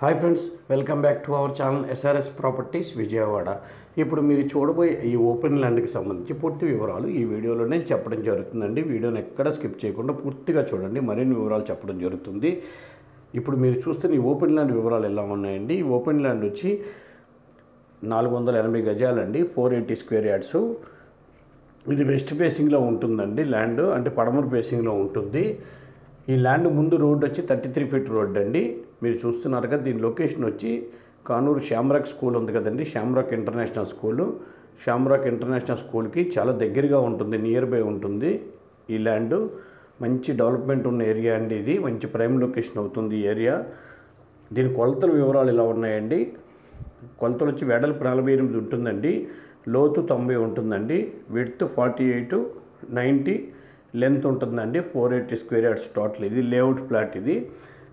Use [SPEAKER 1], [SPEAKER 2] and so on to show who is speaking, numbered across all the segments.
[SPEAKER 1] Hi friends, welcome back to our channel SRS properties Vijayawada. ఇప్పుడు మీరు చూడబోయే ఈ ఓపెన్ ల్యాండ్కి సంబంధించి పూర్తి వివరాలు ఈ వీడియోలోనే చెప్పడం జరుగుతుందండి. వీడియోని ఎక్కడ స్కిప్ చేయకుండా పూర్తిగా చూడండి, మరిన్ని వివరాలు చెప్పడం జరుగుతుంది. ఇప్పుడు మీరు చూస్తున్న ఈ ఓపెన్ ల్యాండ్ వివరాలు ఎలా ఉన్నాయండి. ఈ ఓపెన్ ల్యాండ్ వచ్చి 480 గజాలండి, 480 స్క్వేర్ యార్డ్స్. ఇది వెస్ట్ ఫేసింగ్లో ఉంటుందండి ల్యాండ్, అంటే పడమర ఫేసింగ్లో ఉంటుంది. ఈ ల్యాండ్ ముందు రోడ్ వచ్చి 33 ఫీట్ రోడ్ అండి. మీరు చూస్తున్నారు కదా, దీని లొకేషన్ వచ్చి కానూరు షామ్రాక్ స్కూల్ ఉంది కదండి, Shamrock international school. Shamrock international స్కూల్కి చాలా దగ్గరగా ఉంటుంది, నియర్ బై ఉంటుంది ఈ ల్యాండ్. మంచి డెవలప్మెంట్ ఉన్న ఏరియా అండి, ఇది మంచి ప్రైమ్ లొకేషన్ అవుతుంది ఈ ఏరియా. దీని కొలతల వివరాలు ఇలా ఉన్నాయండి. కొలతలు వచ్చి వెడల్పు 48 ఉంటుందండి, లోతు 90 ఉంటుందండి, విడ్త్ 48, 90 లెంత్ ఉంటుందండి. 480 స్క్వేర్ యార్డ్స్ టోటల్. ఇది లేఅవుట్ ప్లాట్. ఇది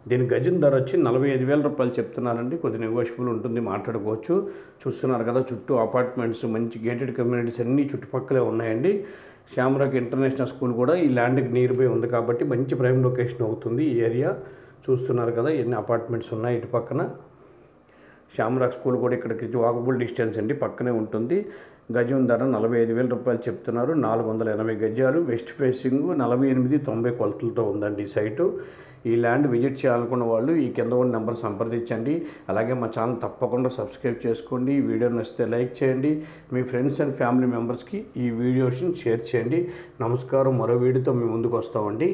[SPEAKER 1] దీని గజం ధర వచ్చి 45,000 రూపాయలు చెప్తున్నారండి. కొద్ది నెగోషియబుల్ ఉంటుంది, మాట్లాడుకోవచ్చు. చూస్తున్నారు కదా, చుట్టూ అపార్ట్మెంట్స్, మంచి గేటెడ్ కమ్యూనిటీస్ అన్నీ చుట్టుపక్కలే ఉన్నాయండి. షామ్రాక్ ఇంటర్నేషనల్ స్కూల్ కూడా ఈ ల్యాండ్కి నియర్ బై ఉంది కాబట్టి మంచి ప్రైమ్ లొకేషన్ అవుతుంది ఈ ఏరియా. చూస్తున్నారు కదా, ఎన్ని అపార్ట్మెంట్స్ ఉన్నాయి ఇటు పక్కన. షామ్రాక్ స్కూల్ కూడా ఇక్కడికి వాకబుల్ డిస్టెన్స్ అండి, పక్కనే ఉంటుంది. గజం ధర 45,000 రూపాయలు చెప్తున్నారు. 480 గజాలు, వెస్ట్ ఫేసింగ్, 48-90 కొలతలతో ఉందండి ఈ సైటు. ఈ ల్యాండ్ విజిట్ చేయాలనుకున్న వాళ్ళు ఈ కింద ఉన్న నెంబర్ సంప్రదించండి. అలాగే మా ఛానల్ తప్పకుండా సబ్స్క్రైబ్ చేసుకోండి. ఈ వీడియో నచ్చితే లైక్ చేయండి. మీ ఫ్రెండ్స్ అండ్ ఫ్యామిలీ మెంబర్స్కి ఈ వీడియోస్ని షేర్ చేయండి. నమస్కారం. మరో వీడియోతో మీ ముందుకు వస్తామండి.